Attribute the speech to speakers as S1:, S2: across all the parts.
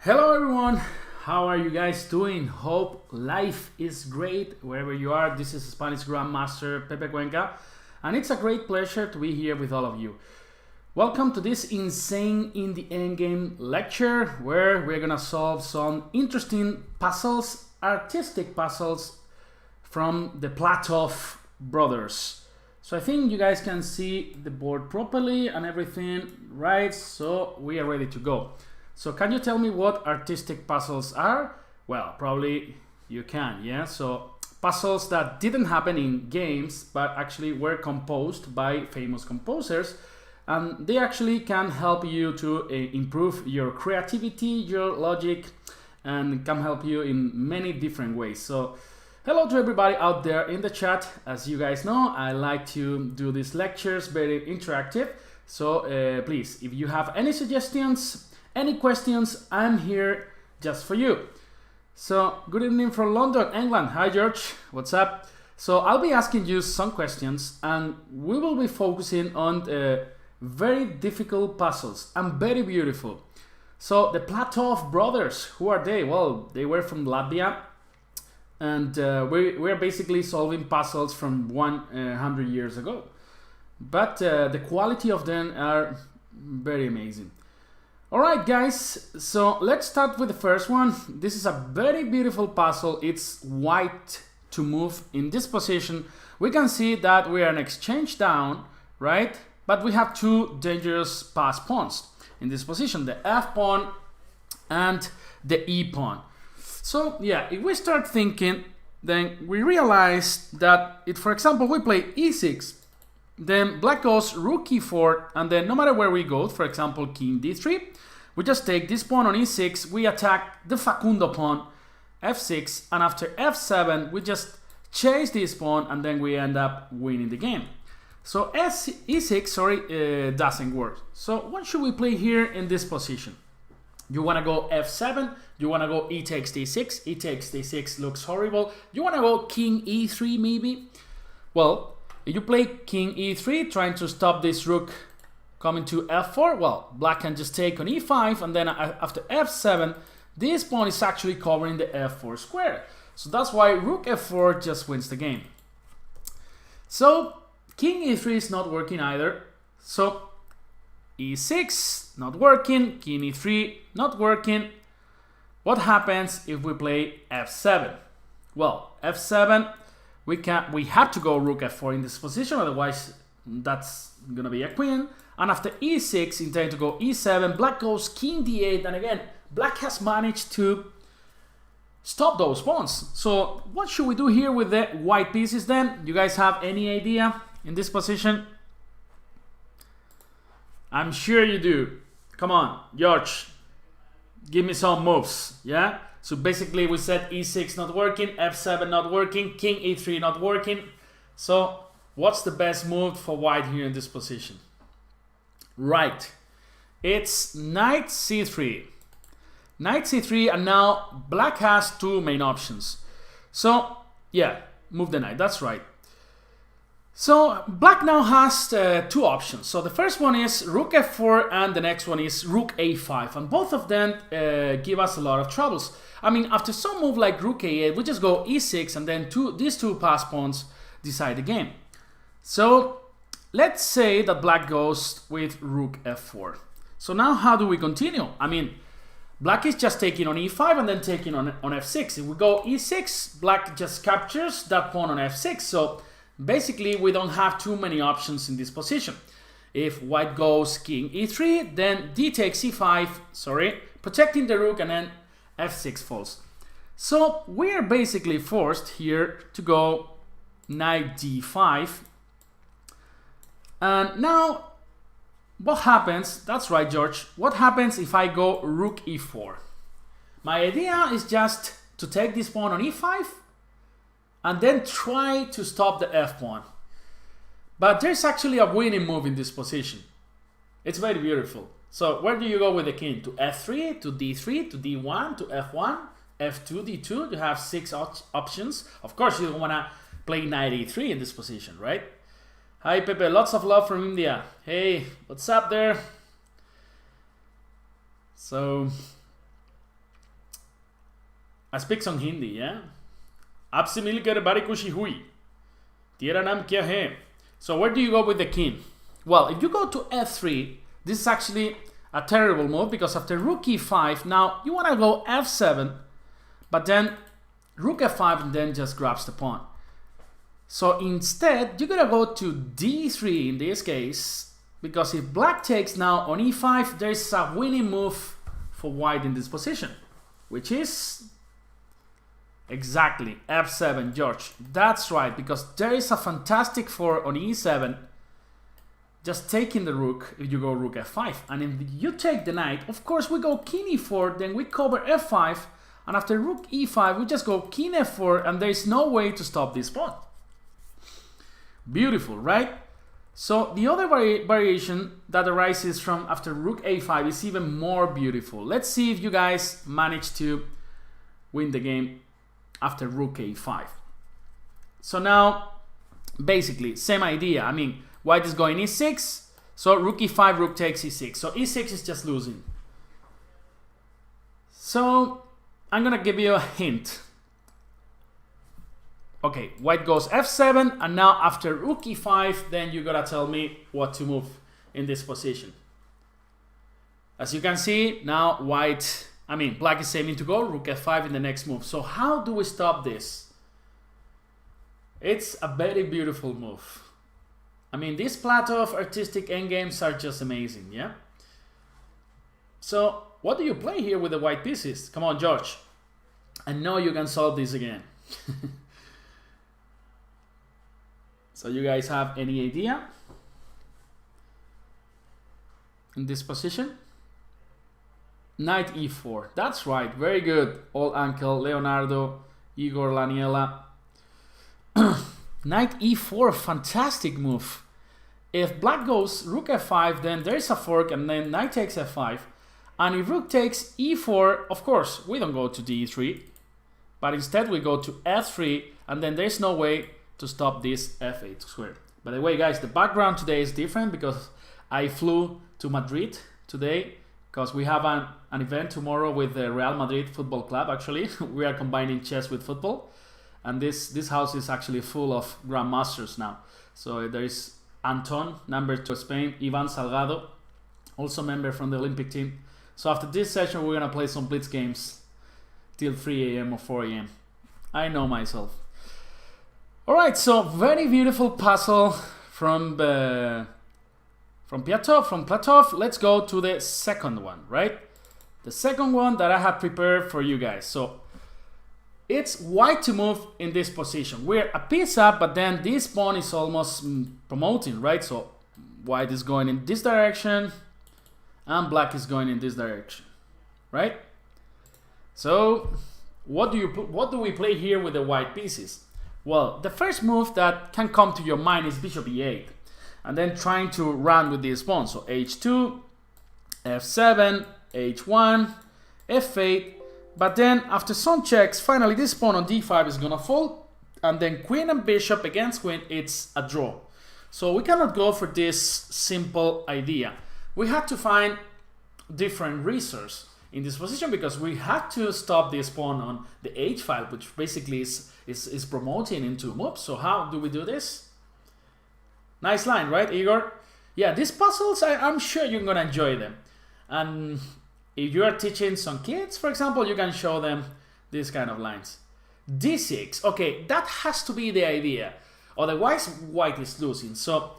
S1: Hello everyone, how are you guys doing? Hope life is great wherever you are. This is Spanish Grandmaster Pepe Cuenca, and it's a great pleasure to be here with all of you. Welcome to this insane in the Endgame lecture where we're gonna solve some interesting puzzles, artistic puzzles from the Platov brothers. So I think you guys can see the board properly and everything, right? So we are ready to go. So can you tell me what artistic puzzles are? Well, probably you can, yeah? So puzzles that didn't happen in games, but actually were composed by famous composers. And they actually can help you to improve your creativity, your logic, and can help you in many different ways. So hello to everybody out there in the chat. As you guys know, I like to do these lectures very interactive. So please, if you have any suggestions, any questions, I'm here just for you. So good evening from London, England. Hi George, what's up? So I'll be asking you some questions and we will be focusing on very difficult puzzles and very beautiful. So the Platov brothers, who are they? Well, they were from Latvia, and we're basically solving puzzles from 100 years ago. But the quality of them are very amazing. Alright guys, so let's start with the first one. This is a very beautiful puzzle. It's white to move in this position. We can see that we are an exchange down, right? But we have two dangerous pass pawns in this position, the F pawn and the E pawn. So yeah, if we start thinking, then we realize that if, for example, we play E6, then black goes rook e4, and then no matter where we go, for example, king d3, we just take this pawn on e6, we attack the Facundo pawn, f6, and after f7, we just chase this pawn, and then we end up winning the game. So e6, doesn't work. So what should we play here in this position? You want to go f7, you want to go e takes d6, e takes d6 looks horrible. You want to go king e3 maybe? Well, if you play king e3, trying to stop this rook coming to f4, well, black can just take on e5, and then after f7, this pawn is actually covering the f4 square. So that's why rook f4 just wins the game. So king e3 is not working either. So e6, not working, king e3, not working. What happens if we play f7? Well, f7, we have to go rook f4 in this position, otherwise that's gonna be a queen. And after e6, intending to go e7, black goes king d8, and again, black has managed to stop those pawns. So what should we do here with the white pieces then? You guys have any idea in this position? I'm sure you do. Come on, George, give me some moves, yeah? So basically we said e6 not working, f7 not working, king e3 not working. So what's the best move for white here in this position? Right, it's knight c3. Knight c3, and now black has two main options. So yeah, move the knight, that's right. So black now has two options. So the first one is rook f4 and the next one is rook a5, and both of them give us a lot of troubles. I mean, after some move like rook a8, we just go e6, and then these two pass pawns decide the game. So let's say that black goes with rook f4. So now how do we continue? I mean, black is just taking on e5 and then taking on f6. If we go e6, black just captures that pawn on f6. So basically, we don't have too many options in this position. If white goes king e3, then d takes e5, protecting the rook, and then f6 falls. So we're basically forced here to go knight d5. And now, what happens? That's right, George. What happens if I go rook e4? My idea is just to take this pawn on e5, and then try to stop the f pawn. But there's actually a winning move in this position. It's very beautiful. So where do you go with the king? To f3, to d3, to d1, to f1, f2, d2. You have 6 options. Of course, you don't want to play knight e3 in this position, right? Hi Pepe, lots of love from India. Hey, what's up there? So I speak some Hindi, yeah? Aapse milkar bari khushi hui. Tera naam kya hai? So where do you go with the king? Well, if you go to f3, this is actually a terrible move because after rook e5, now you want to go f7, but then rook f5 and then just grabs the pawn. So instead, you're gonna go to d3 in this case, because if black takes now on e5, there's a winning move for white in this position, which is exactly f7, George. That's right, because there is a fantastic 4 on e7, just taking the rook if you go rook f5. And if you take the knight, of course we go king e4, then we cover f5, and after rook e5, we just go king f4, and there is no way to stop this pawn. Beautiful, right? So the other variation that arises from after rook a5 is even more beautiful. Let's see if you guys manage to win the game after rook a5. So now, basically, same idea. I mean, white is going e6, so rook e5, rook takes e6. So e6 is just losing. So I'm gonna give you a hint. Okay, white goes f7, and now after rook e5, then you gotta tell me what to move in this position. As you can see, now black is aiming to go rook f5 in the next move. So how do we stop this? It's a very beautiful move. I mean, these Platov artistic endgames are just amazing, yeah? So what do you play here with the white pieces? Come on, George. I know you can solve this again. So you guys have any idea in this position? Knight e4. That's right. Very good. Old uncle Leonardo, Igor, Laniela. Knight e4. Fantastic move. If black goes rook f5, then there's a fork, and then knight takes f5. And if rook takes e4, of course, we don't go to d3, but instead we go to f3, and then there's no way to stop this f8 square. By the way, guys, the background today is different because I flew to Madrid today because we have an event tomorrow with the Real Madrid Football Club. Actually, we are combining chess with football, and this house is actually full of grandmasters now. So there is Anton, number 2 Spain, Ivan Salgado, also member from the Olympic team. So after this session, we're gonna play some blitz games till 3 a.m. or 4 a.m. I know myself. Alright, so very beautiful puzzle from Platov. Let's go to the second one, right? The second one that I have prepared for you guys. So it's white to move in this position. We're a piece up, but then this pawn is almost promoting, right? So white is going in this direction, and black is going in this direction, right? So what do we play here with the white pieces? Well, the first move that can come to your mind is bishop e8, and then trying to run with this pawn. So h2, f7, h1, f8, but then after some checks, finally this pawn on d5 is gonna fall, and then queen and bishop against queen, it's a draw. So we cannot go for this simple idea. We had to find different resources in this position because we had to stop this pawn on the h file, which basically is promoting into moves. So how do we do this? Nice line, right, Igor? Yeah, these puzzles, I'm sure you're gonna enjoy them. And if you are teaching some kids, for example, you can show them these kind of lines. d6, okay, that has to be the idea. Otherwise, white is losing. So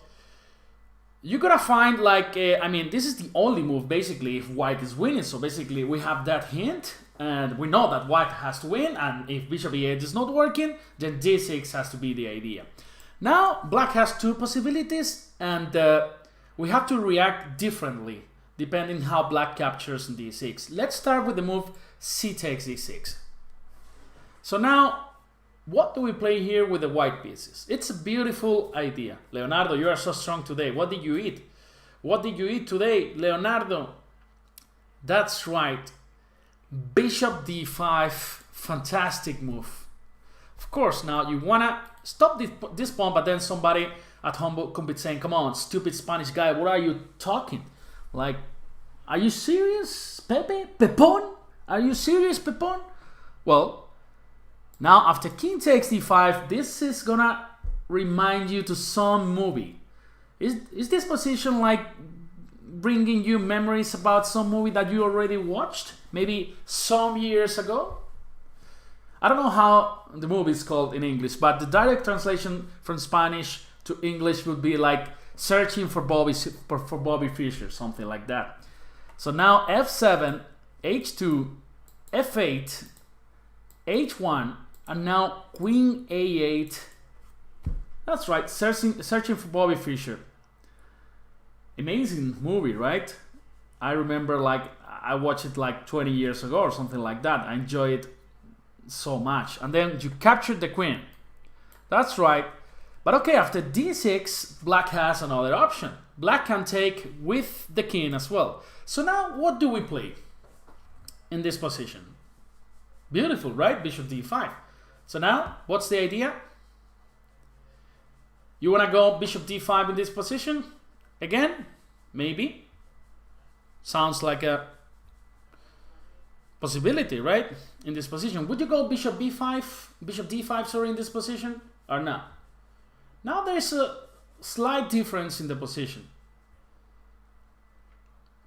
S1: you gotta find like, this is the only move basically if white is winning. So basically we have that hint, and we know that white has to win, and if bishop e8 is not working, then d6 has to be the idea. Now black has two possibilities, and we have to react differently depending how black captures in d6. Let's start with the move c takes d6. So now, what do we play here with the white pieces? It's a beautiful idea. Leonardo, you are so strong today. What did you eat? What did you eat today, Leonardo? That's right. Bishop d5, fantastic move. Of course, now you wanna stop this pawn, but then somebody at home could be saying, come on, stupid Spanish guy, what are you talking? Like, are you serious, Pepe? Pepon? Are you serious, Pepon? Well, Now after king takes d5, this is gonna remind you to some movie. Is this position like bringing you memories about some movie that you already watched? Maybe some years ago? I don't know how the movie is called in English, but the direct translation from Spanish to English would be like searching for Bobby Fischer, something like that. So now f7, h2, f8, h1, and now queen a8. That's right, searching for Bobby Fischer. Amazing movie, right? I remember like I watched it like 20 years ago or something like that. I enjoy it so much. And then you captured the queen. That's right. But okay, after d6, black has another option. Black can take with the king as well. So now what do we play in this position? Beautiful, right? Bishop d5. So now what's the idea? You want to go bishop d5 in this position? Again, maybe. Sounds like a possibility, right? In this position. Would you go bishop d5, sorry, in this position? Or not? Now there's a slight difference in the position.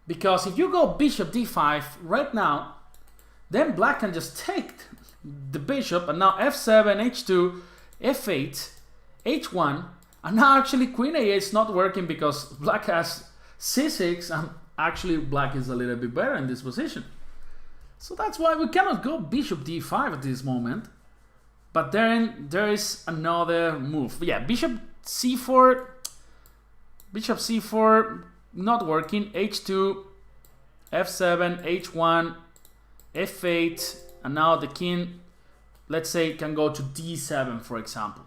S1: Because if you go bishop d5 right now, then black can just take the bishop, and now f7, h2, f8, h1, and now actually queen a8 is not working because black has c6, and actually black is a little bit better in this position. So that's why we cannot go bishop d5 at this moment. But then there is another move. Yeah, bishop c4, not working, h2, f7, h1, f8, and now the king, let's say, can go to d7, for example.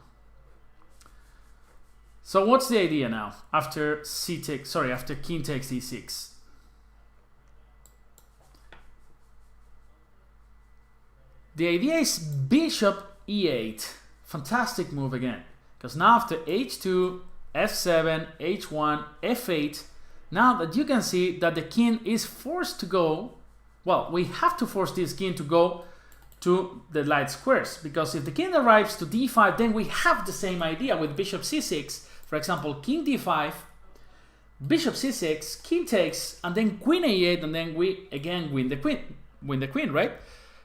S1: So what's the idea now after king takes d6? The idea is bishop e8. Fantastic move again. Because now after h2, f7, h1, f8, now that you can see that the king is forced to go, well, we have to force this king to go to the light squares. Because if the king arrives to d5, then we have the same idea with bishop c6. For example, king d5, bishop c6, king takes, and then queen a8, and then we again win the queen, right?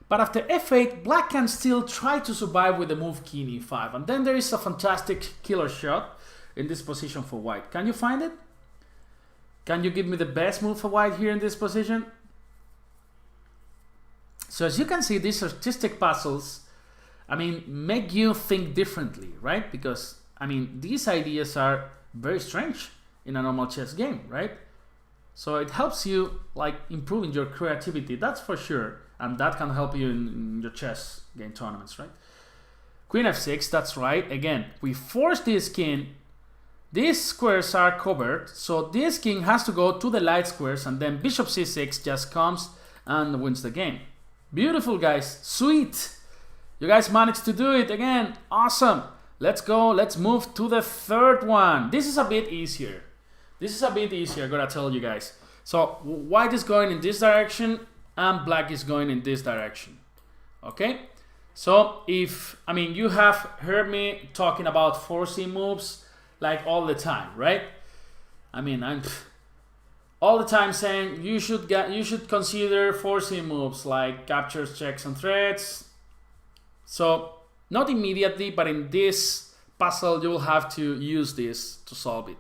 S1: But after f8, black can still try to survive with the move king e5. And then there is a fantastic killer shot in this position for white. Can you find it? Can you give me the best move for white here in this position? So as you can see, these artistic puzzles, I mean, make you think differently, right? Because, I mean, these ideas are very strange in a normal chess game, right? So it helps you like improving your creativity, that's for sure. And that can help you in your chess game tournaments, right? Queen f6, that's right. Again, we force this king. These squares are covered, so this king has to go to the light squares, and then bishop c6 just comes and wins the game. Beautiful, guys. Sweet. You guys managed to do it again. Awesome. Let's go. Let's move to the third one. This is a bit easier. I gotta tell you guys. So white is going in this direction, and black is going in this direction. Okay, so you have heard me talking about forcing moves like all the time, right? I mean, I'm all the time saying you should consider forcing moves like captures, checks, and threats. So not immediately, but in this puzzle you will have to use this to solve it.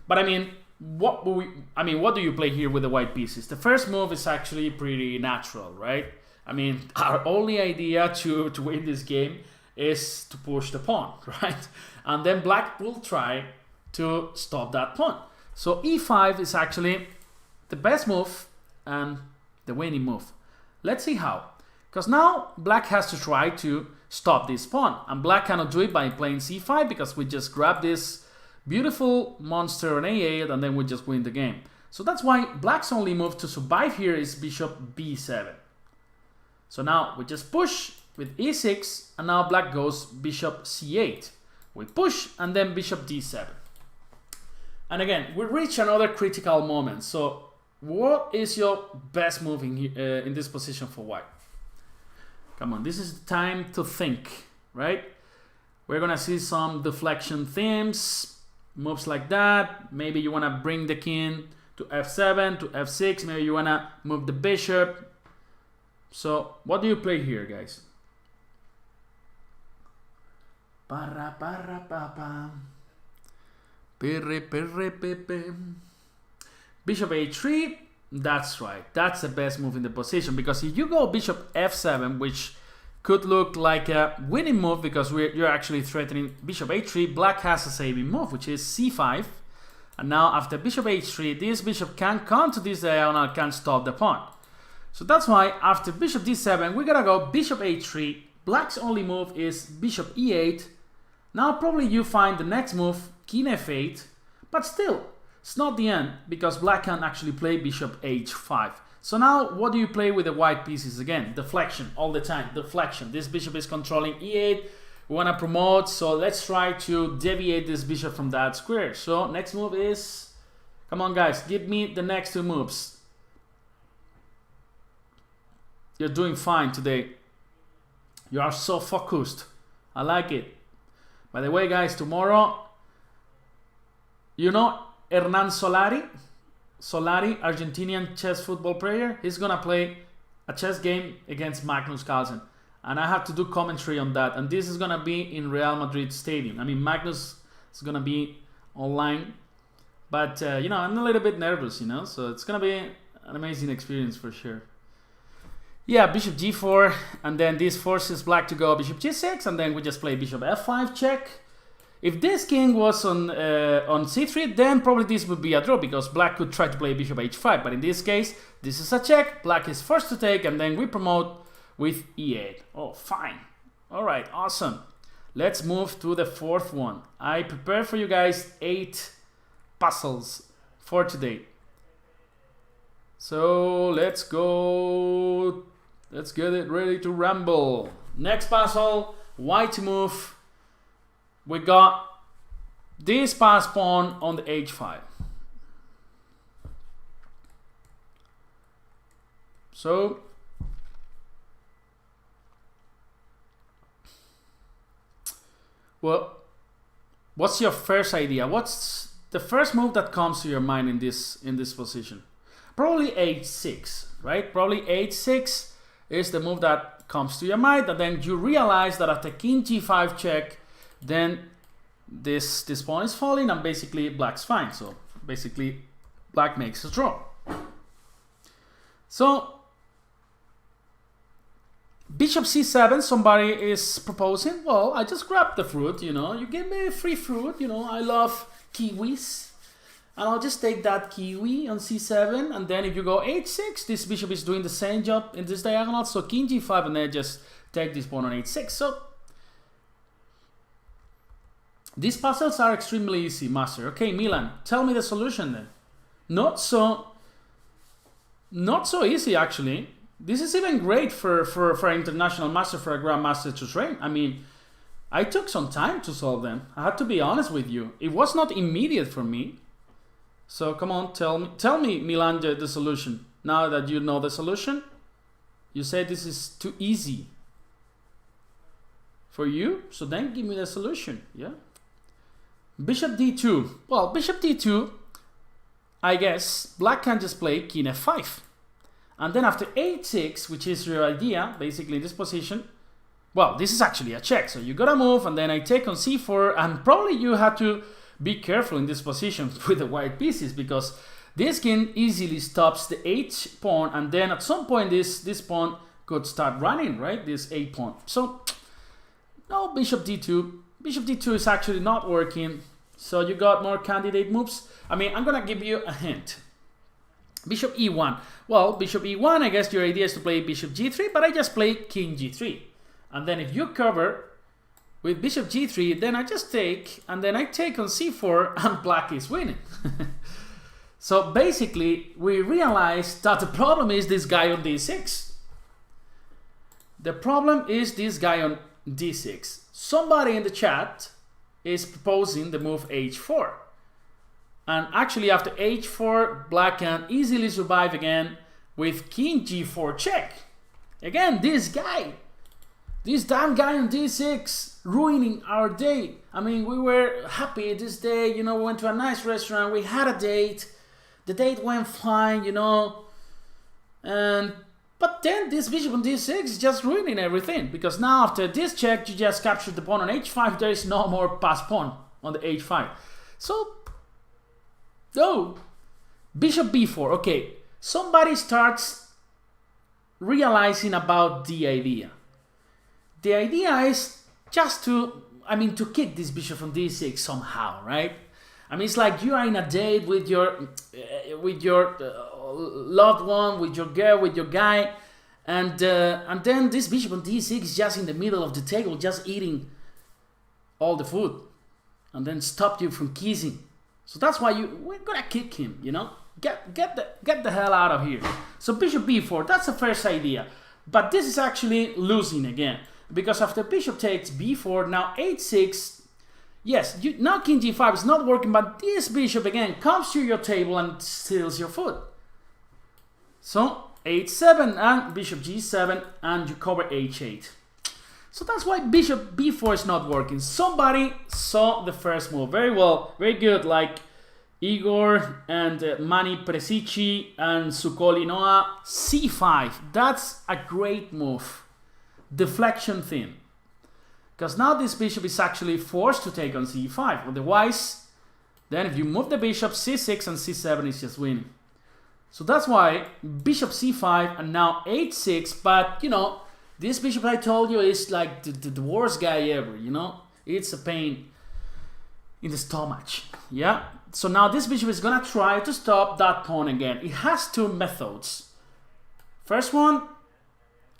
S1: But I mean, what do you play here with the white pieces? The first move is actually pretty natural, right? I mean, our only idea to win this game is to push the pawn, right? And then black will try to stop that pawn. So e5 is actually the best move and the winning move. Let's see how. Because now black has to try to stop this pawn. And black cannot do it by playing c5 because we just grab this beautiful monster on a8 and then we just win the game. So that's why black's only move to survive here is bishop b7. So now we just push with e6, and now black goes bishop c8. We push and then bishop d7. And again, we reach another critical moment. So what is your best move in this position for white? Come on, this is the time to think, right? We're gonna see some deflection themes, moves like that. Maybe you wanna bring the king to f7, to f6. Maybe you wanna move the bishop. So what do you play here, guys? Parra parra papa. Pirre pirre pepe. Bishop h3. That's right. That's the best move in the position, because if you go bishop f7, which could look like a winning move because you're actually threatening bishop h3, black has a saving move, which is c5. And now after bishop h3, this bishop can come to this diagonal, can stop the pawn. So that's why after bishop d7, we're gonna go bishop h3. Black's only move is bishop e8. Now probably you find the next move, king f8, but still, it's not the end, because black can actually play bishop h5. So now what do you play with the white pieces again? Deflection all the time, deflection. This bishop is controlling e8, we want to promote, so let's try to deviate this bishop from that square. So next move is, come on guys, give me the next two moves. You're doing fine today. You are so focused. I like it. By the way guys, tomorrow, you know Hernan Solari, Argentinian chess football player, he's gonna play a chess game against Magnus Carlsen, and I have to do commentary on that, and this is gonna be in Real Madrid Stadium. I mean, Magnus is gonna be online, but you know, I'm a little bit nervous, you know, so it's gonna be an amazing experience for sure. Yeah, bishop g4, and then this forces black to go bishop g6, and then we just play bishop f5 check. If this king was on c3, then probably this would be a draw, because black could try to play bishop h5. But in this case, this is a check. Black is forced to take, and then we promote with e8. Oh, fine. All right, awesome. Let's move to the fourth one. I prepared for you guys 8 puzzles for today. So let's go. Let's get it ready to rumble. Next puzzle, white move. We got this pass pawn on the h5. So well, what's your first idea? What's the first move that comes to your mind in this position? Probably h6, right? Probably h6 is the move that comes to your mind, and then you realize that after king g5 check, then this pawn is falling, and basically black's fine. So basically black makes a draw. So bishop c7, somebody is proposing, well, I just grabbed the fruit, you know, you give me free fruit, you know, I love kiwis, and I'll just take that kiwi on c7, and then if you go h6, this bishop is doing the same job in this diagonal, so king g5, and then just take this pawn on h6. So these puzzles are extremely easy, master. Okay, Milan, tell me the solution then. Not so easy, actually. This is even great for an international master, for a grandmaster to train. I mean, I took some time to solve them. I have to be honest with you. It was not immediate for me. So come on, tell me, Milan, the solution. Now that you know the solution, you say this is too easy for you, so then give me the solution. Yeah. Bishop d2. Well, bishop d2, I guess black can just play king f5. And then after h6, which is your idea, basically in this position, well, this is actually a check. So you gotta move, and then I take on c4, and probably you have to be careful in this position with the white pieces, because this king easily stops the h pawn, and then at some point this pawn could start running, right? This a pawn. So no, bishop d2. Bishop d2 is actually not working, so you got more candidate moves. I mean, I'm gonna give you a hint. Bishop e1. Well, bishop e1, I guess your idea is to play bishop g3, but I just play king g3. And then if you cover with bishop g3, then I just take, and then I take on c4, and black is winning. So basically, we realize that the problem is this guy on d6. The problem is this guy on d6. Somebody in the chat is proposing the move h4. And actually after h4, black can easily survive again with king g4 check. Again, this guy. This damn guy on d6 ruining our day. I mean, we were happy this day, you know, we went to a nice restaurant, we had a date, the date went fine, you know, but then this bishop on d6 is just ruining everything, because now after this check, you just captured the pawn on h5, there is no more pass pawn on the h5. So, bishop b4, okay, somebody starts realizing about the idea. The idea is just to kick this bishop from d6 somehow, right? I mean, it's like you are in a date with your loved one, with your girl, with your guy, and then this bishop on d6 is just in the middle of the table, just eating all the food, and then stop you from kissing. So that's why we're gonna kick him, you know? Get the hell out of here. So bishop b4, that's the first idea, but this is actually losing again. Because after bishop takes b4, now h6, yes, now king g5 is not working, but this bishop again comes to your table and steals your foot. So h7 and bishop g7, and you cover h8. So that's why bishop b4 is not working. Somebody saw the first move very well, very good, like Igor and Mani Presici and Sukoli Noah. c5, that's a great move. Deflection theme, because now this bishop is actually forced to take on c5. Otherwise, then if you move the bishop, c6 and c7 is just winning. So that's why bishop c5 and now h6. But you know, this bishop I told you is like the worst guy ever. You know, it's a pain in the stomach. Yeah. So now this bishop is gonna try to stop that pawn again. It has two methods. First one,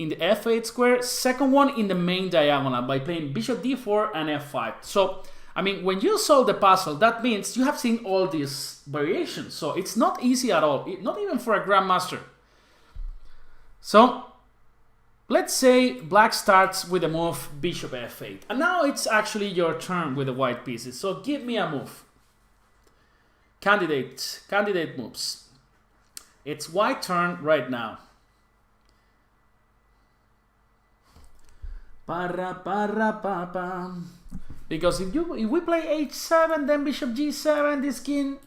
S1: in the f8 square, second one in the main diagonal by playing bishop d4 and f5. So, I mean, when you solve the puzzle, that means you have seen all these variations. So it's not easy at all, not even for a grandmaster. So, let's say black starts with the move bishop f8. And now it's actually your turn with the white pieces. So give me a move. Candidate moves. It's white turn right now. Because if we play h7, then bishop g7, this king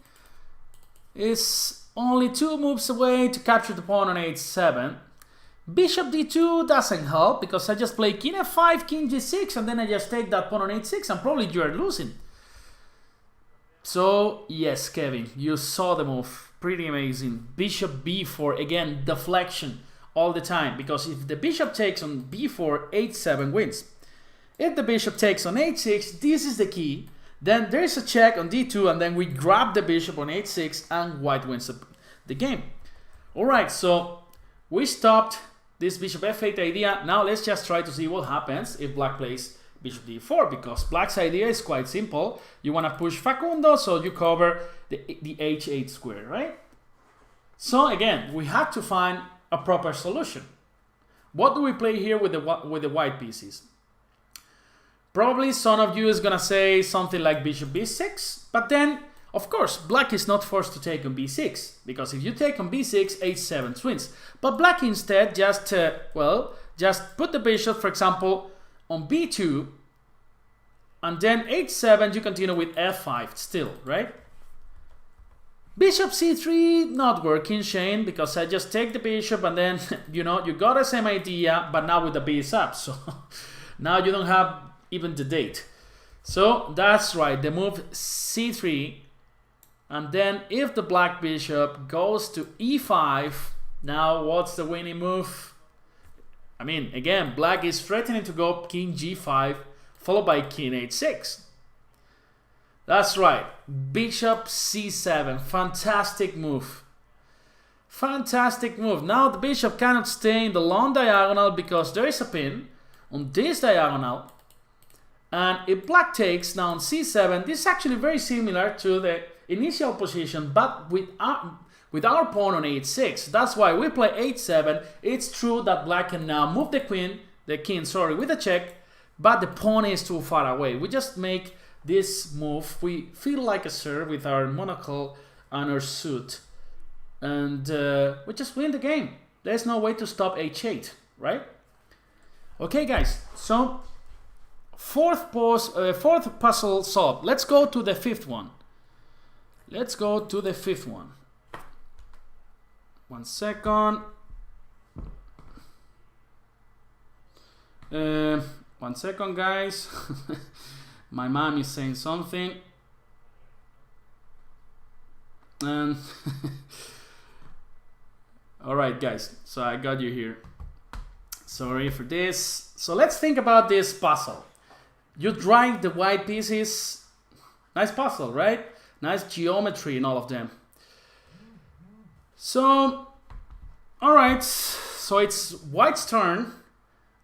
S1: is only 2 moves away to capture the pawn on h7. Bishop d2 doesn't help, because I just play king f5, king g6, and then I just take that pawn on h6, and probably you are losing. So yes, Kevin, you saw the move, pretty amazing. Bishop b4, again, deflection all the time, because if the bishop takes on b4, h7 wins. If the bishop takes on h6, this is the key, then there's a check on d2, and then we grab the bishop on h6 and white wins the game. Alright, so we stopped this bishop f8 idea. Now let's just try to see what happens if black plays bishop d4, because black's idea is quite simple. You want to push Facundo, so you cover the h8 square, right? So again, we have to find a proper solution. What do we play here with the white pieces? Probably some of you is gonna say something like bishop b6, but then of course black is not forced to take on b6, because if you take on b6, h7 wins. But black instead just put the bishop, for example, on b2, and then h7 you continue with f5 still, right? Bishop c3, not working, Shane, because I just take the bishop and then, you know, you got the same idea, but now with the base up. So now you don't have even the date. So that's right, the move c3. And then if the black bishop goes to e5, now what's the winning move? I mean, again, black is threatening to go king g5, followed by king h6. That's right, bishop c7, fantastic move. Fantastic move. Now the bishop cannot stay in the long diagonal because there is a pin on this diagonal. And if black takes now on c7, this is actually very similar to the initial position, but with our pawn on h6. That's why we play h7. It's true that black can now move the king, with a check, but the pawn is too far away. We just make this move, we feel like a serve with our monocle and our suit, and we just win the game. There's no way to stop h8, right? Okay, guys, so fourth puzzle solved. Let's go to the fifth one. Let's go to the fifth one. 1 second. 1 second, guys. My mom is saying something. And all right, guys, so I got you here. Sorry for this. So let's think about this puzzle. You drive the white pieces. Nice puzzle, right? Nice geometry in all of them. So, all right, so it's white's turn.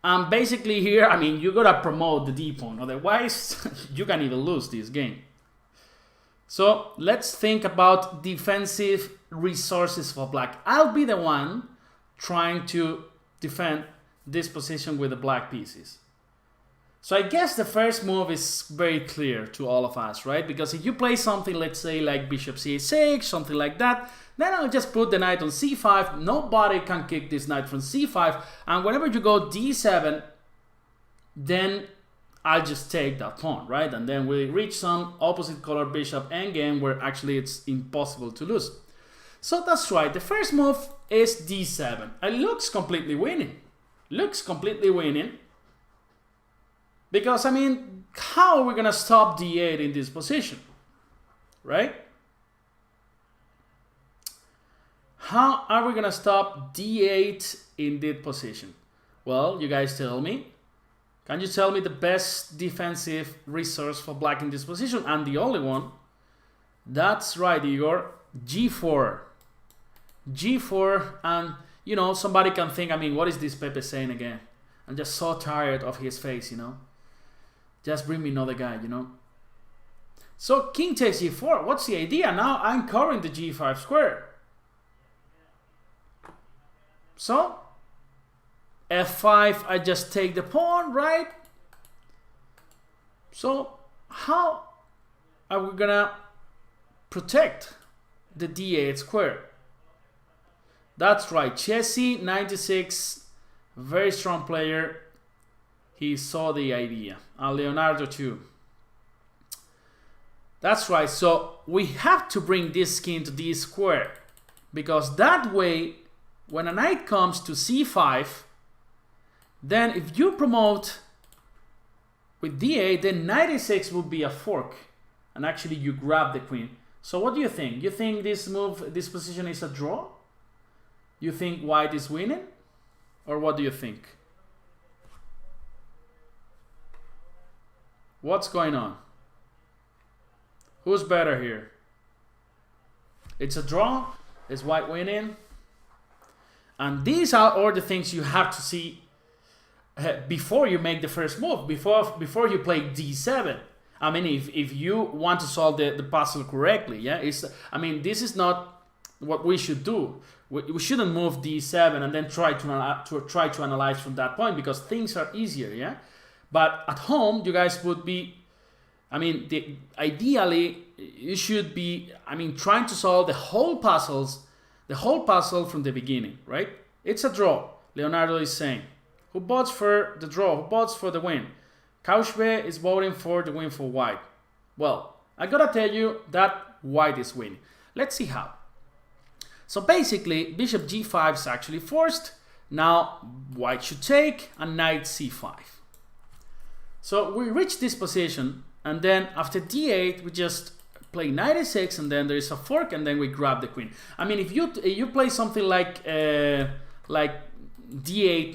S1: And basically here, I mean, you gotta promote the D pawn, otherwise you can even lose this game. So let's think about defensive resources for black. I'll be the one trying to defend this position with the black pieces. So I guess the first move is very clear to all of us, right? Because if you play something, let's say like bishop c6, something like that, then I'll just put the knight on c5. Nobody can kick this knight from c5. And whenever you go d7, then I'll just take that pawn, right? And then we reach some opposite color bishop endgame where actually it's impossible to lose. So that's right. The first move is d7. It looks completely winning. Looks completely winning. Because, I mean, how are we going to stop d8 in this position? Right? How are we going to stop d8 in this position? Well, you guys tell me. Can you tell me the best defensive resource for black in this position? And the only one. That's right, Igor. g4. g4. And, you know, somebody can think, I mean, what is this Pepe saying again? I'm just so tired of his face, you know. Just bring me another guy, you know. So king takes g4. What's the idea? Now I'm covering the g5 square. So f5, I just take the pawn, right? So how are we gonna protect the d8 square? That's right, Chessy 96, very strong player. He saw the idea. And Leonardo too. That's right, so we have to bring this king to d square. Because that way, when a knight comes to c5, then if you promote with d8, then knight e6 would be a fork. And actually you grab the queen. So what do you think? You think this move, this position is a draw? You think white is winning? Or what do you think? What's going on? Who's better here? It's a draw. Is white winning? And these are all the things you have to see before you make the first move, before you play d7. I mean, if you want to solve the puzzle correctly, yeah, I mean, this is not what we should do. We shouldn't move d7 and then try to analyze from that point, because things are easier, yeah. But at home, you guys would be, I mean, ideally you should be, I mean, trying to solve the whole puzzle from the beginning, right? It's a draw. Leonardo is saying. Who votes for the draw? Who votes for the win? Kaushbe is voting for the win for white. Well, I gotta tell you that white is winning. Let's see how. So basically, bishop g5 is actually forced. Now white should take and knight c5. So we reach this position, and then after d8 we just play knight e6, and then there is a fork, and then we grab the queen. I mean, if you play something like d8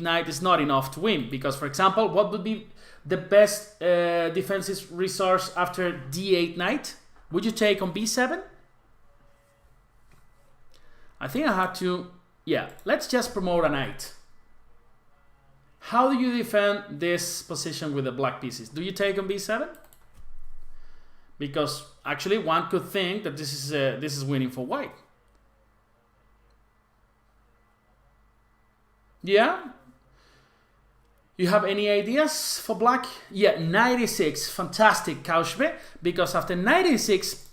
S1: knight is not enough to win, because for example, what would be the best defensive resource after d8 knight? Would you take on b7? I think I had to, yeah, let's just promote a knight. How do you defend this position with the black pieces? Do you take on b7? Because actually one could think that this is winning for white. Yeah? You have any ideas for black? Yeah, knight e6, fantastic, Kaushbe, because after knight e6,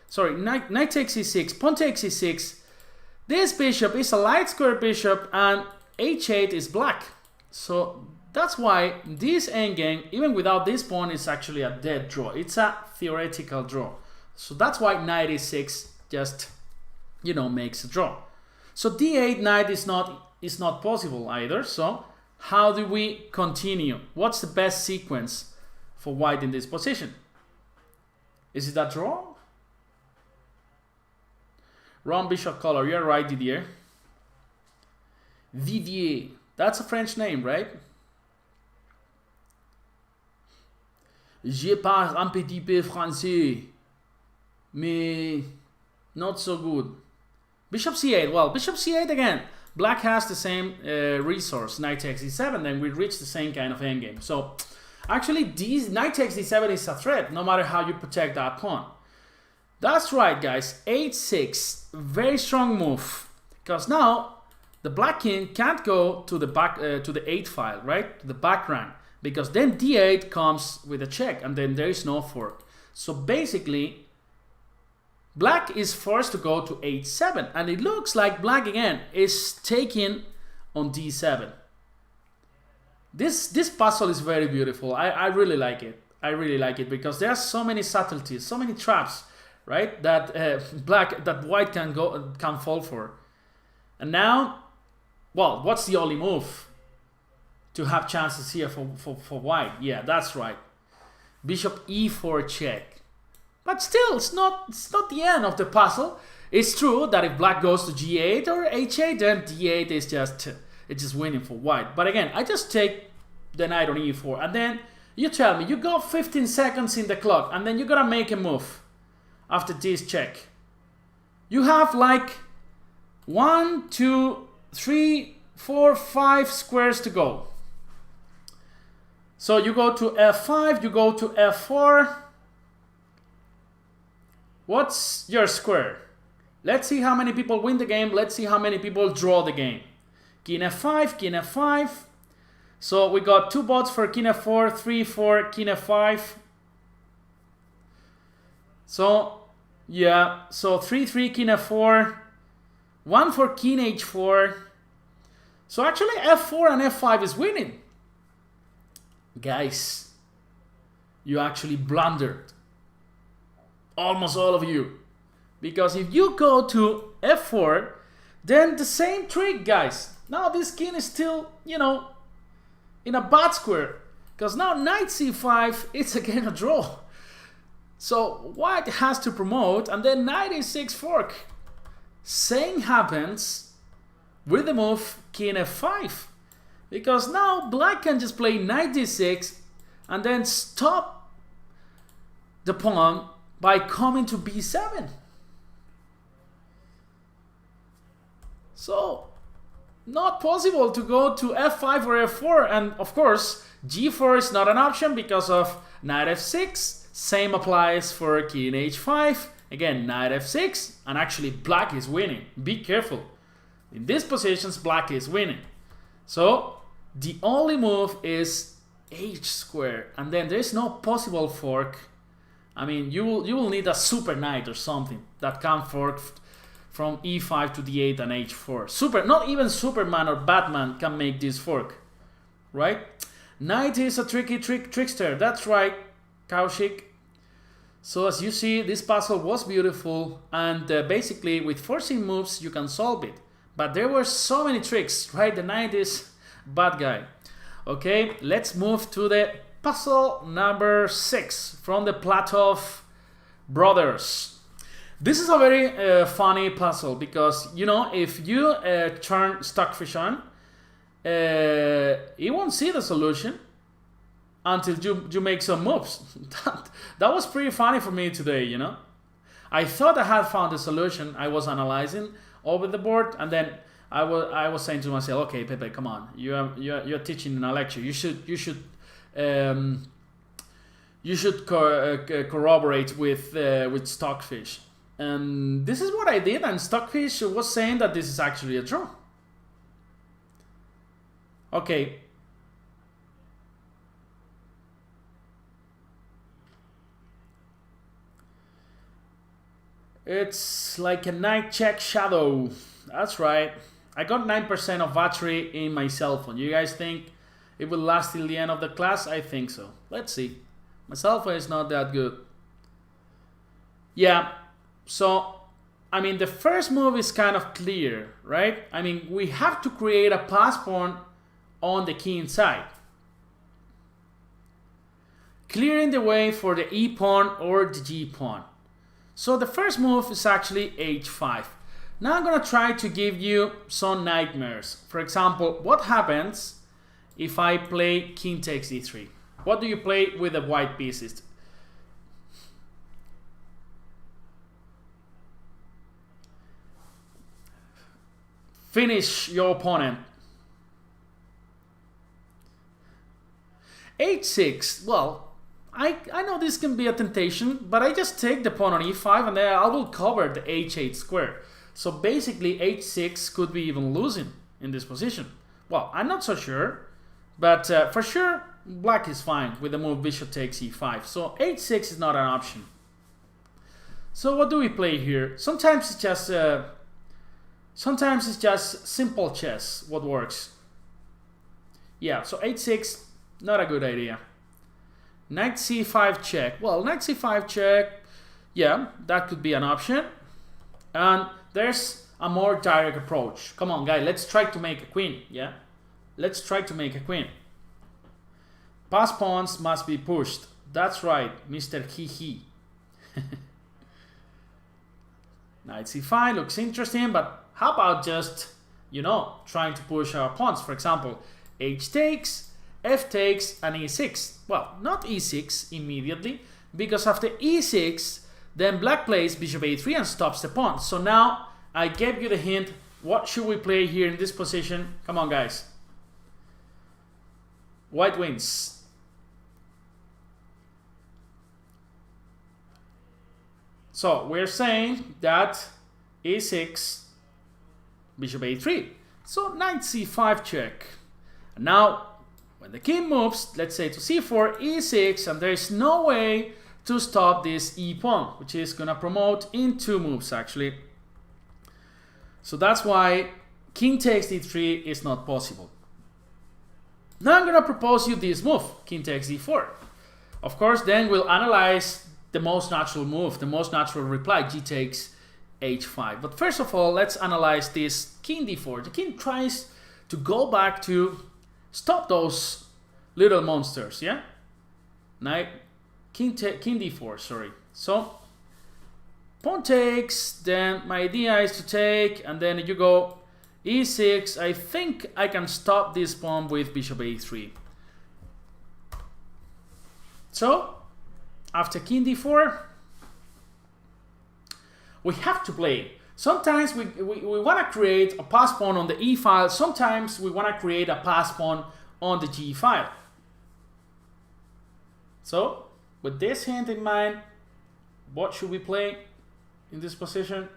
S1: sorry, knight takes e6, pawn takes e6, this bishop is a light square bishop, and h8 is black. So that's why this endgame, even without this pawn, is actually a dead draw. It's a theoretical draw. So that's why knight e6 just, you know, makes a draw. So d8 knight is not possible either. So how do we continue? What's the best sequence for white in this position? Is it a draw? Wrong bishop color. You're right, Didier. Didier. That's a French name, right? Je parle un petit peu français, mais not so good. Bishop c8. Well, bishop c8 again. Black has the same resource, knight takes e7, then we reach the same kind of endgame. So actually, knight takes d7 is a threat, no matter how you protect that pawn. That's right, guys. h6, very strong move, because now the black king can't go to the back to the 8 file, right, to the back rank, because then d8 comes with a check, and then there is no fork. So basically, black is forced to go to h7, and it looks like black again is taking on d7. This puzzle is very beautiful. I really like it. I really like it because there are so many subtleties, so many traps, right? That white can fall for. And now, well, what's the only move to have chances here for white? Yeah, that's right. Bishop e4 check. But still, it's not the end of the puzzle. It's true that if black goes to g8 or h8, then d8 is just winning for white. But again, I just take the knight on e4, and then you tell me you got 15 seconds in the clock, and then you gotta make a move after this check. You have like 1, 2, 3, 4, 5 squares to go. So you go to f5, you go to f4. What's your square? Let's see how many people win the game. Let's see how many people draw the game. King f5, king f5. So we got 2 votes for king f4, 3 for king f5. So yeah, so 3-3 king f4, 1 for king h4. So actually f4 and f5 is winning. Guys, you actually blundered. Almost all of you. Because if you go to f4, then the same trick, guys. Now this king is still, you know, in a bad square. Because now knight c5, it's again a draw. So white has to promote, and then knight e6 fork. Same happens with the move king f5. Because now black can just play knight d6 and then stop the pawn by coming to b7. So, not possible to go to f5 or f4, and of course, g4 is not an option because of knight f6. Same applies for king h5. Again, knight f6, and actually black is winning. Be careful. In these positions, black is winning. So, the only move is h square, and then there's no possible fork. I mean, you will need a super knight or something that can fork from e5 to d8 and h4. Not even Superman or Batman can make this fork, right? Knight is a trickster. That's right, Kaushik. So as you see, this puzzle was beautiful, and basically with forcing moves you can solve it. But there were so many tricks, right? The knight is bad guy. Okay, let's move to the puzzle number 6 from the Platov brothers. This is a very funny puzzle because, you know, if you turn Stockfish on, it won't see the solution until you make some moves. That was pretty funny for me today, you know. I thought I had found the solution. I was analyzing over the board, and then I was saying to myself, okay, Pepe, come on, you're teaching in a lecture. You should corroborate with Stockfish. And this is what I did, and Stockfish was saying that this is actually a draw. Okay. It's like a knight check shadow. That's right. I got 9% of battery in my cell phone. You guys think It will last till the end of the class? I think so. Let's see. My cell phone is not that good. Yeah, so, I mean, the first move is kind of clear, right? I mean, we have to create a pass pawn on the king side, clearing the way for the e pawn or the g pawn. So the first move is actually h5. Now I'm gonna try to give you some nightmares. For example, what happens if I play king takes d3? What do you play with the white pieces? Finish your opponent. h6, well, I know this can be a temptation, but I just take the pawn on e5 and then I will cover the h8 square. So basically h6 could be even losing in this position. Well, I'm not so sure, but for sure black is fine with the move bishop takes e5. So h6 is not an option. So what do we play here? Sometimes it's just simple chess what works. Yeah, so h6, not a good idea. Knight c5 check. Well, knight c5 check, yeah, that could be an option. And there's a more direct approach. Come on, guys, let's try to make a queen, yeah? Let's try to make a queen. Pass pawns must be pushed. That's right, Mr. Hee. Knight c5 looks interesting, but how about just, you know, trying to push our pawns? For example, h takes, f takes, and e6. Well, not e6 immediately, because after e6, then black plays bishop a3 and stops the pawn. So now I gave you the hint. What should we play here in this position? Come on, guys. White wins. So we're saying that e6, bishop a3. So knight c5 check. And now when the king moves, let's say to c4, e6, and there is no way to stop this e pawn, which is gonna promote in two moves actually. So that's why king takes d3 is not possible. Now I'm gonna propose you this move, king takes d4. Of course, then we'll analyze the most natural move, the most natural reply, g takes h5. But first of all, let's analyze this king d4. The king tries to go back to stop those little monsters, yeah? Knight, king d4, sorry. So, pawn takes, then my idea is to take, and then you go e6. I think I can stop this pawn with bishop a3. So, after king d4, we have to play. Sometimes we want to create a pass pawn on the e file. Sometimes we want to create a pass pawn on the g file. So, with this hint in mind, what should we play in this position?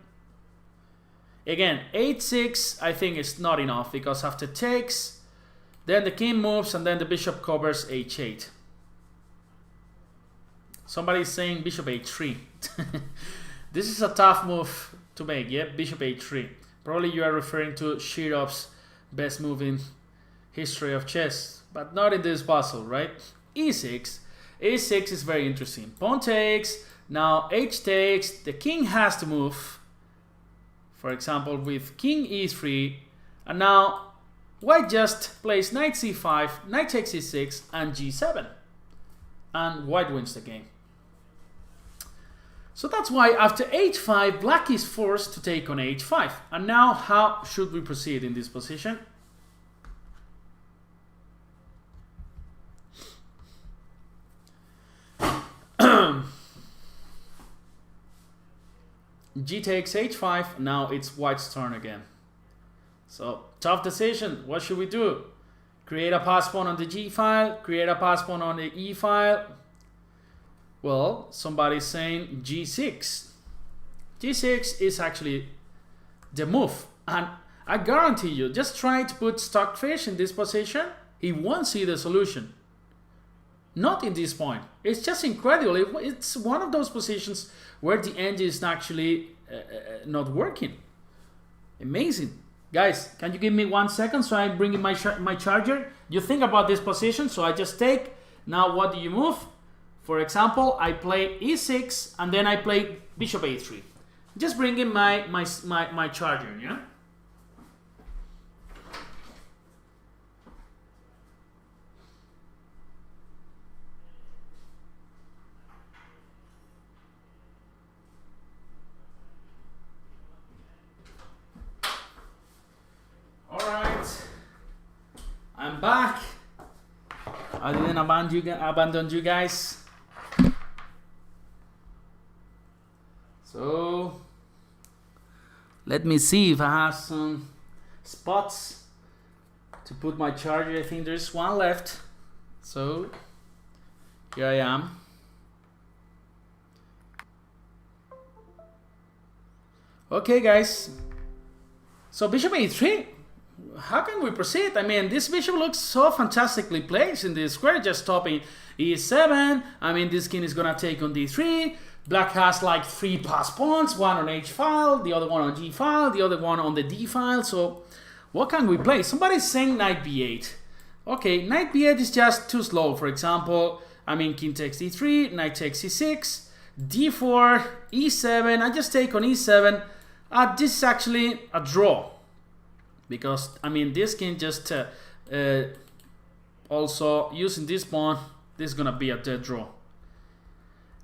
S1: Again, h6 I think is not enough, because after takes, then the king moves and then the bishop covers h8. Somebody's saying bishop a3. This is a tough move to make, yeah? Bishop a3. Probably you are referring to Shirov's best move in history of chess, but not in this puzzle, right? e6. e6 is very interesting. Pawn takes, now h takes, the king has to move. For example, with king e3, and now white just plays knight c5, knight takes e6, and g7. And white wins the game. So that's why after h5, black is forced to take on h5. And now how should we proceed in this position? G takes h5, now it's white's turn again. So, tough decision. What should we do? Create a pass pawn on the g file, create a pass pawn on the e file. Well, somebody's saying g6. g6 is actually the move. And I guarantee you, just try to put Stockfish in this position, he won't see the solution. Not in this point. It's just incredible. It's one of those positions where the engine is actually not working. Amazing. Guys, can you give me 1 second so I'm bringing my charger? you think about this position. So I just take. Now what do you move? For example, I play e6 and then I play bishop a3. Just bring in my charger, yeah? Alright. I'm back. I didn't abandon you guys. So let me see if I have some spots to put my charger. I think there's one left. So here I am. Okay, guys. So bishop a3. How can we proceed? I mean, this bishop looks so fantastically placed in this square, just stopping e7. I mean, this king is gonna take on d3. Black has like 3 passed pawns, one on h file, the other one on g file, the other one on the d file. So what can we play? Somebody's saying knight b8. Okay, knight b8 is just too slow. For example, I mean, king takes d3, knight takes c6, d4, e7. I just take on e7. This is actually a draw. Because, I mean, this king just also using this pawn, this is gonna be a dead draw.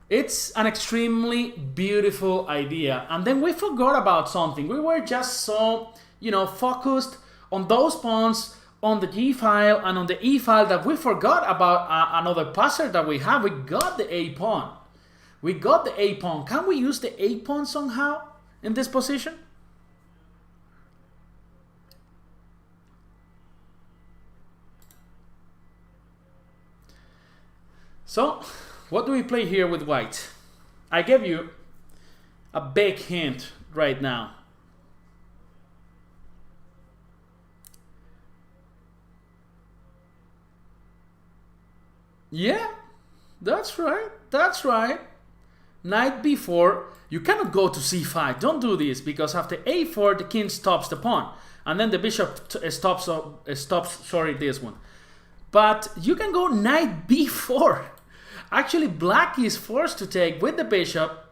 S1: It's an extremely beautiful idea. And then we forgot about something. We were just so, focused on those pawns on the g file and on the e file that we forgot about another passer that we have. We got the a pawn. We got the a pawn. Can we use the a pawn somehow in this position? So, what do we play here with white? I gave you a big hint right now. Yeah, that's right. That's right. Knight b4. You cannot go to c5. Don't do this, because after a4 the king stops the pawn, and then the bishop stops. Sorry, this one. But you can go knight b4. Actually, black is forced to take with the bishop,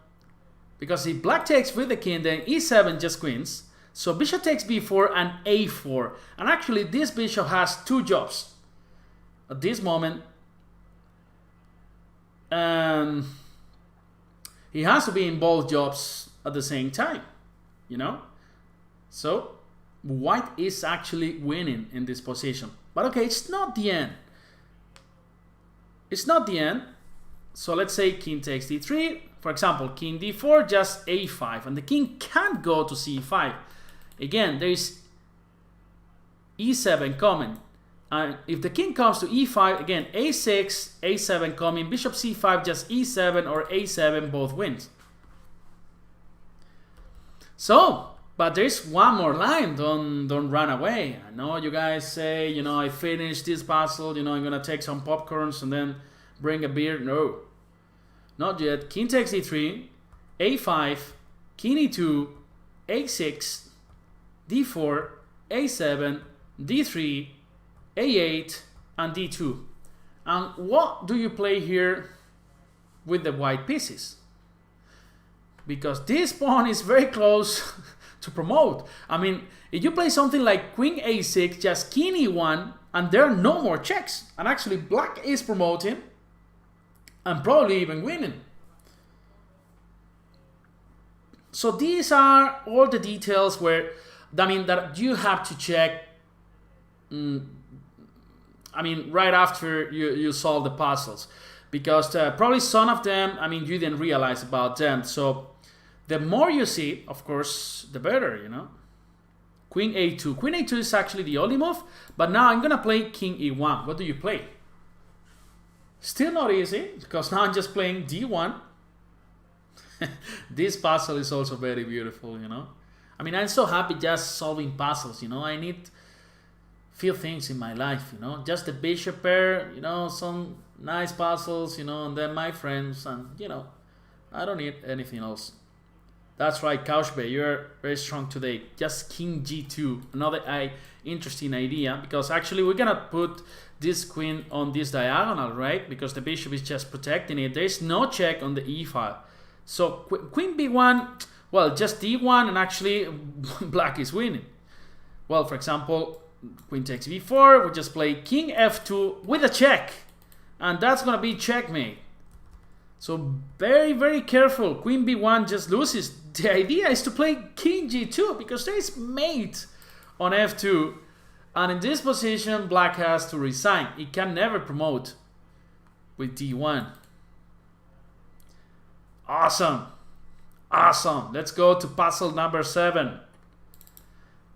S1: because if black takes with the king, then e7 just wins. So bishop takes b4 and a4. And actually, this bishop has 2 jobs at this moment. He has to be in both jobs at the same time, So white is actually winning in this position. But okay, it's not the end. It's not the end. So let's say king takes d3. For example, king d4, just a5. And the king can't go to c5. Again, there is e7 coming. And if the king comes to e5, again, a6, a7 coming. Bishop c5, just e7 or a7, both wins. So, but there's one more line. Don't run away. I know you guys say, I finished this puzzle. I'm going to take some popcorns and then bring a beer. No, not yet. King takes d3, a5, king e2, a6, d4, a7, d3, a8, and d2. And what do you play here with the white pieces? Because this pawn is very close to promote. I mean, if you play something like queen a6, just king e1, and there are no more checks. And actually, black is promoting and probably even winning. So these are all the details where, that you have to check. Right after you solve the puzzles, because probably some of them, you didn't realize about them. So the more you see, of course, the better, Queen a2. Queen a2 is actually the only move, but now I'm gonna play king e1. What do you play? Still not easy, because now I'm just playing d1. This puzzle is also very beautiful, I'm so happy just solving puzzles, I need few things in my life, just the bishop pair, some nice puzzles, and then my friends, and I don't need anything else. That's right, Couchbay, you're very strong today. Just king g2, another interesting idea, because actually we're gonna put this queen on this diagonal, right? Because the bishop is just protecting it. There's no check on the e file. So queen b1, well, just d1, and actually black is winning. Well, for example, queen takes b4, we just play king f2 with a check, and that's gonna be checkmate. So very, very careful. Queen b1 just loses. The idea is to play king g2 because there is mate on f2, and in this position black has to resign. It can never promote with d1. Awesome. Awesome. Let's go to puzzle number 7.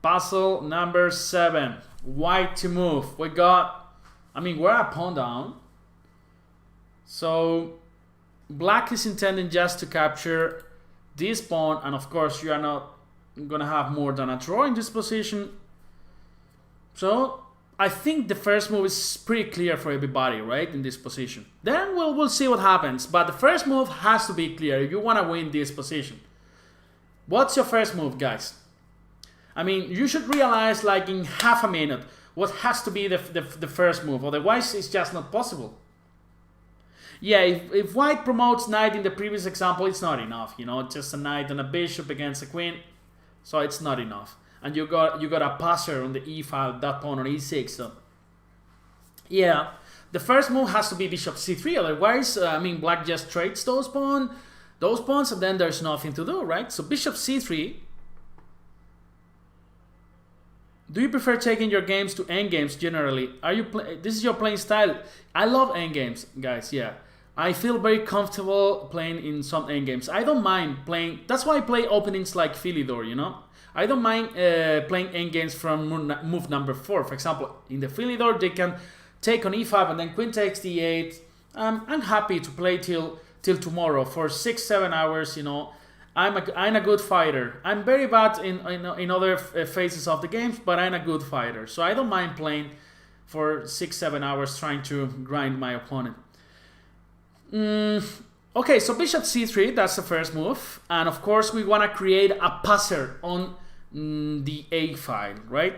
S1: Puzzle number 7. White to move. We got, we're a pawn down. So black is intending just to capture this pawn, and of course you are not gonna have more than a draw in this position. So I think the first move is pretty clear for everybody, right, in this position. Then we'll see what happens, but the first move has to be clear if you want to win this position. What's your first move, guys? You should realize like in half a minute what has to be the first move, otherwise it's just not possible. Yeah, if white promotes knight in the previous example, it's not enough, just a knight and a bishop against a queen, so it's not enough. And you got a passer on the e file, that pawn on e6. So yeah, the first move has to be bishop c3, otherwise, black just trades those pawns, and then there's nothing to do, right? So bishop c3. Do you prefer taking your games to endgames generally? This is your playing style? I love endgames, guys, yeah. I feel very comfortable playing in some endgames. I don't mind playing, that's why I play openings like Philidor, I don't mind playing endgames from move number 4. For example, in the Philidor, they can take on e5 and then queen takes d8. I'm happy to play till tomorrow for 6-7 hours, I'm a good fighter. I'm very bad in other phases of the games, but I'm a good fighter. So I don't mind playing for 6-7 hours trying to grind my opponent. Okay, so bishop c3, that's the first move. And of course we want to create a passer on the a file, right?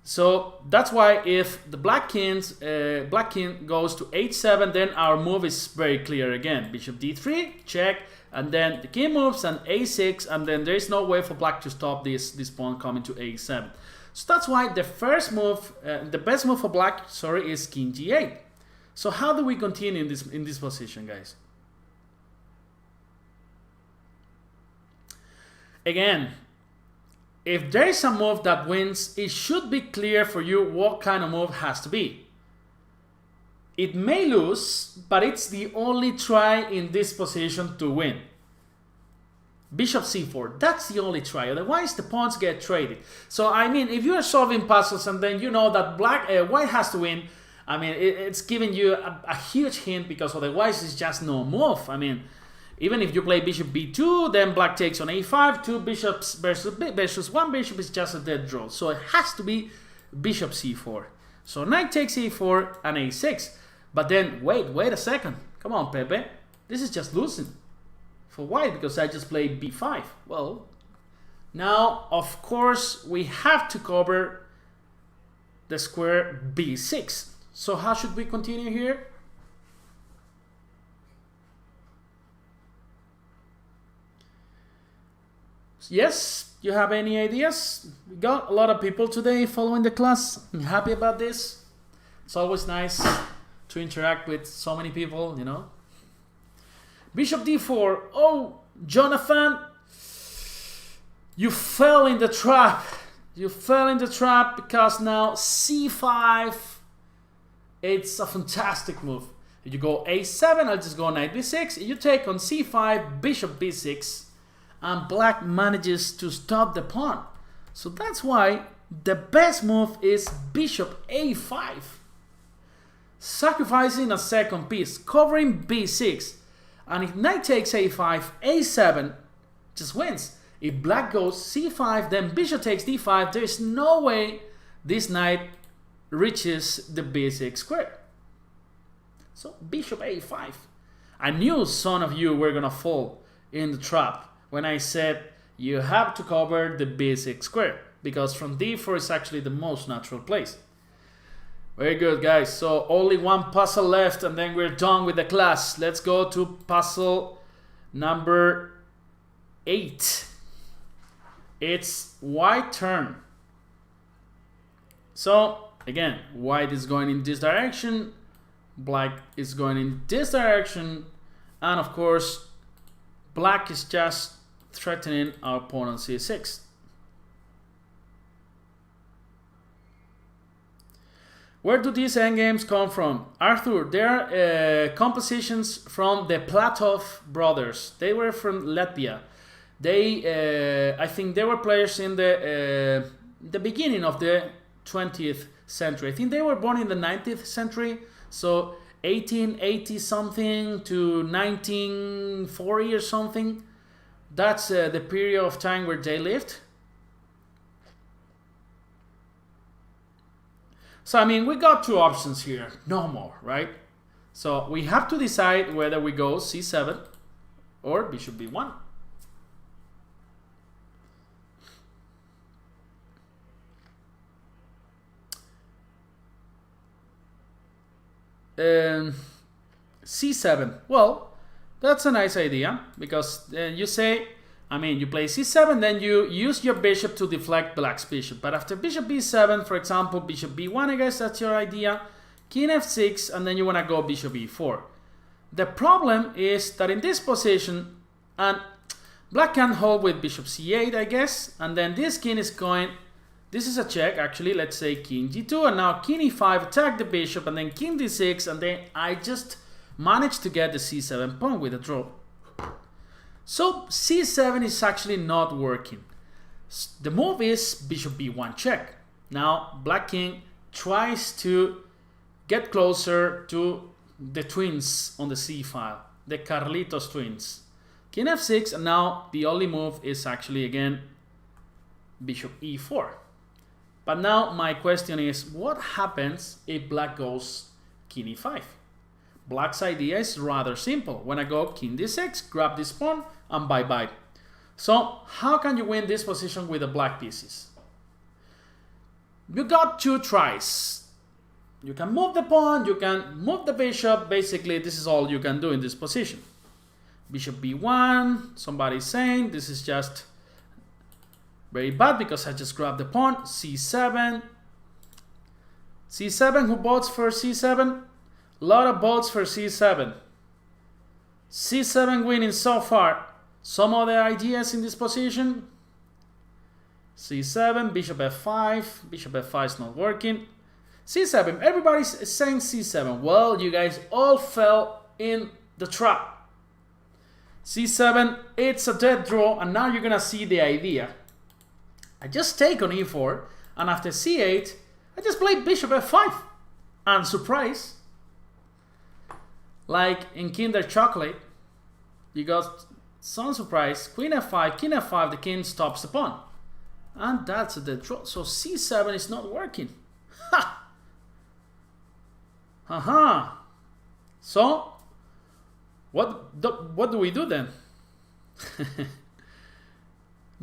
S1: So that's why if the black king goes to h7, then our move is very clear again. Bishop d3, check, and then the king moves and a6, and then there is no way for black to stop this pawn coming to a7. So that's why the first move, the best move for black, is king g8. So how do we continue in this position, guys? Again, if there is a move that wins, it should be clear for you what kind of move has to be. It may lose, but it's the only try in this position to win. Bishop c4, that's the only try, otherwise the pawns get traded. So if you are solving puzzles and then you know that white has to win, it's giving you a huge hint, because otherwise it's just no move. Even if you play bishop b2, then black takes on a5, 2 bishops versus 1 bishop is just a dead draw. So it has to be bishop c4. So knight takes a4 and a6. But then, wait a second. Come on, Pepe. This is just losing for white because I just played b5. Well, now, of course, we have to cover the square b6. So how should we continue here? Yes, you have any ideas? We got a lot of people today following the class. I'm happy about this. It's always nice to interact with so many people, Bishop d4. Oh, Jonathan, you fell in the trap. You fell in the trap because now c5. It's a fantastic move. If you go a7, I'll just go knight b6. You take on c5, bishop b6, and black manages to stop the pawn. So that's why the best move is bishop a5. Sacrificing a second piece, covering b6. And if knight takes a5, a7 just wins. If black goes c5, then bishop takes d5. There is no way this knight reaches the b6 square. So bishop a5. I knew some of you were gonna fall in the trap when I said you have to cover the basic square, because from d4 is actually the most natural place. Very good, guys. So only one puzzle left and then we're done with the class. Let's go to puzzle number 8. It's white turn. So again, white is going in this direction, black is going in this direction, and of course black is just threatening our pawn on c6. Where do these endgames come from? Arthur, they are compositions from the Platov brothers. They were from Latvia. They, I think they were players in the beginning of the 20th century. I think they were born in the 19th century, so 1880 something to 1940 or something. That's the period of time where they lived. So I mean, we got two options here, no more, right? So we have to decide whether we go c7 or bishop b1. c7. Well, that's a nice idea, because you say, I mean, you play c7, then you use your bishop to deflect black's bishop. But after bishop b7, for example, bishop b1, I guess that's your idea, king f6, and then you want to go bishop e4. The problem is that in this position, and black can hold with bishop c8, I guess, and then this king is going, this is a check, actually, let's say king g2, and now king e5, attack the bishop, and then king d6, and then I just managed to get the c7 pawn with a draw. So c7 is actually not working. The move is bishop b1 check. Now black king tries to get closer to the twins on the c file, the Carlitos twins. King f6, and now the only move is actually again bishop e4. But now my question is, what happens if black goes king e5? Black's idea is rather simple. When I go king d6, grab this pawn, and bye-bye. So how can you win this position with the black pieces? You got two tries. You can move the pawn, you can move the bishop. Basically, this is all you can do in this position. Bishop b1, somebody's saying this is just very bad because I just grabbed the pawn. c7. c7, who votes for c7? A lot of votes for c7. c7 winning so far. Some other ideas in this position? c7, bishop f5. Bishop f5 is not working. c7, everybody's saying c7. Well, you guys all fell in the trap. c7, it's a dead draw, and now you're gonna see the idea. I just take on e4, and after c8, I just play bishop f5. And surprise, like in Kinder Chocolate, you got some surprise, queen f5, the king stops the pawn. And that's a dead draw. So c7 is not working. Ha! Haha. So, what do we do then?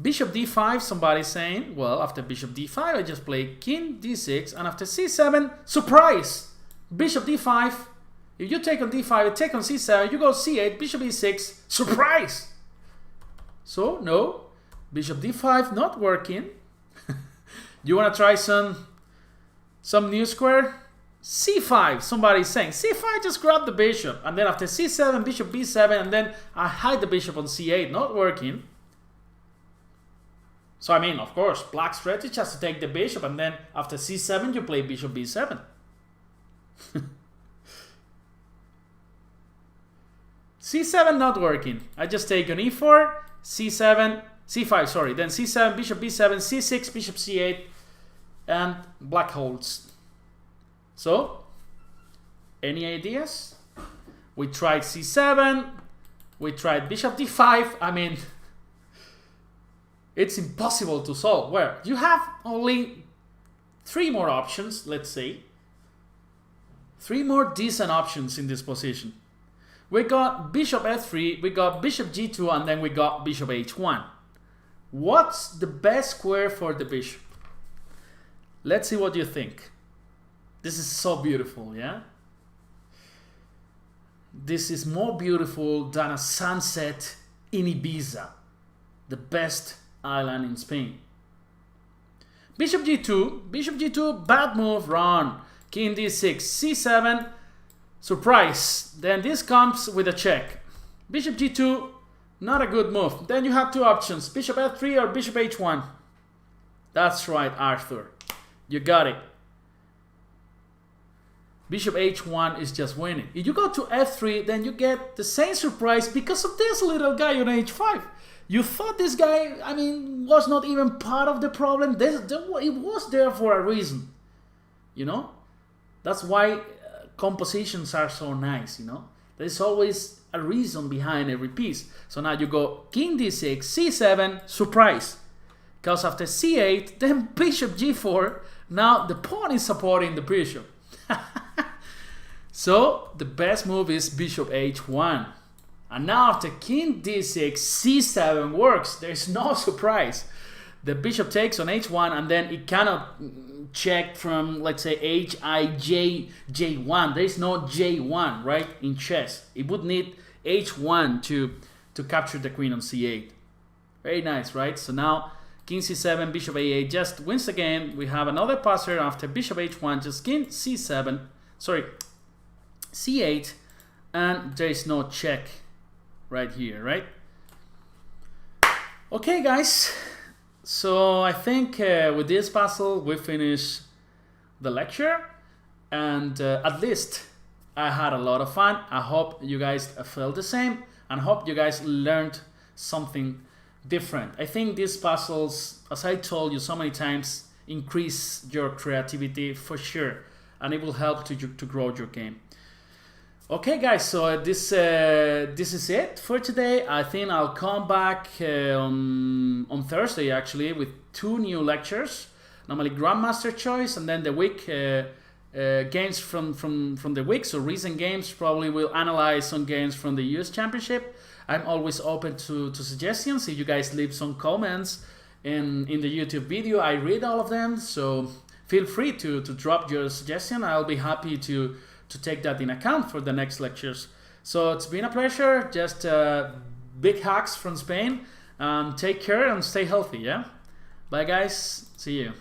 S1: Bishop d5, somebody's saying, well, after bishop d5, I just play king d6, and after c7, surprise! Bishop d5, if you take on d5, you take on c7, you go c8, bishop e6, surprise! So, no, bishop d5 not working. You want to try some new square? c5, somebody's saying. c5, just grab the bishop, and then after c7, bishop b7, and then I hide the bishop on c8, not working. So, I mean, of course, black's strategy has to take the bishop, and then after c7, you play bishop b7. c7 not working. I just take on e4, c7, c5, sorry, then c7, bishop b7, c6, bishop c8, and black holds. So, any ideas? We tried c7, we tried bishop d5. I mean, it's impossible to solve. Well, you have only 3 more options, let's say. 3 more decent options in this position. We got bishop f3, we got bishop g2, and then we got bishop h1. What's the best square for the bishop? Let's see what you think. This is so beautiful, yeah? This is more beautiful than a sunset in Ibiza, the best island in Spain. Bishop g2, bad move, run. King d6, c7, surprise. Then this comes with a check. Bishop g2, not a good move. Then you have two options, bishop f3 or bishop h1. That's right, Arthur. You got it. Bishop h1 is just winning. If you go to f3, then you get the same surprise because of this little guy on h5. You thought this guy, I mean, was not even part of the problem. It was there for a reason, you know? That's why compositions are so nice, you know? There's always a reason behind every piece. So now you go king d6, c7, surprise. Because after c8, then bishop g4, now the pawn is supporting the bishop. So the best move is bishop h1. And now after king d6, c7 works. There's no surprise. The bishop takes on h1 and then it cannot check from, let's say, h, I, j, j1. There's no j1, right, in chess. It would need h1 to capture the queen on c8. Very nice, right? So now king c7, bishop a8 just wins the game. We have another passer after bishop h1, just king c7, sorry, c8, and there is no check right here, right? Okay, guys, so I think with this puzzle we finish the lecture, and at least I had a lot of fun. I hope you guys felt the same, and hope you guys learned something different. I think these puzzles, as I told you so many times, increase your creativity for sure, and it will help to grow your game. Okay, guys, so this is it for today. I think I'll come back on Thursday actually with 2 new lectures. Normally Grandmaster choice, and then the week games from the week. So recent games, probably will analyze some games from the US Championship. I'm always open to suggestions. If you guys leave some comments in the YouTube video, I read all of them. So feel free to drop your suggestion. I'll be happy to take that in account for the next lectures. So it's been a pleasure. Just big hugs from Spain. Take care and stay healthy, yeah? Bye guys, see you.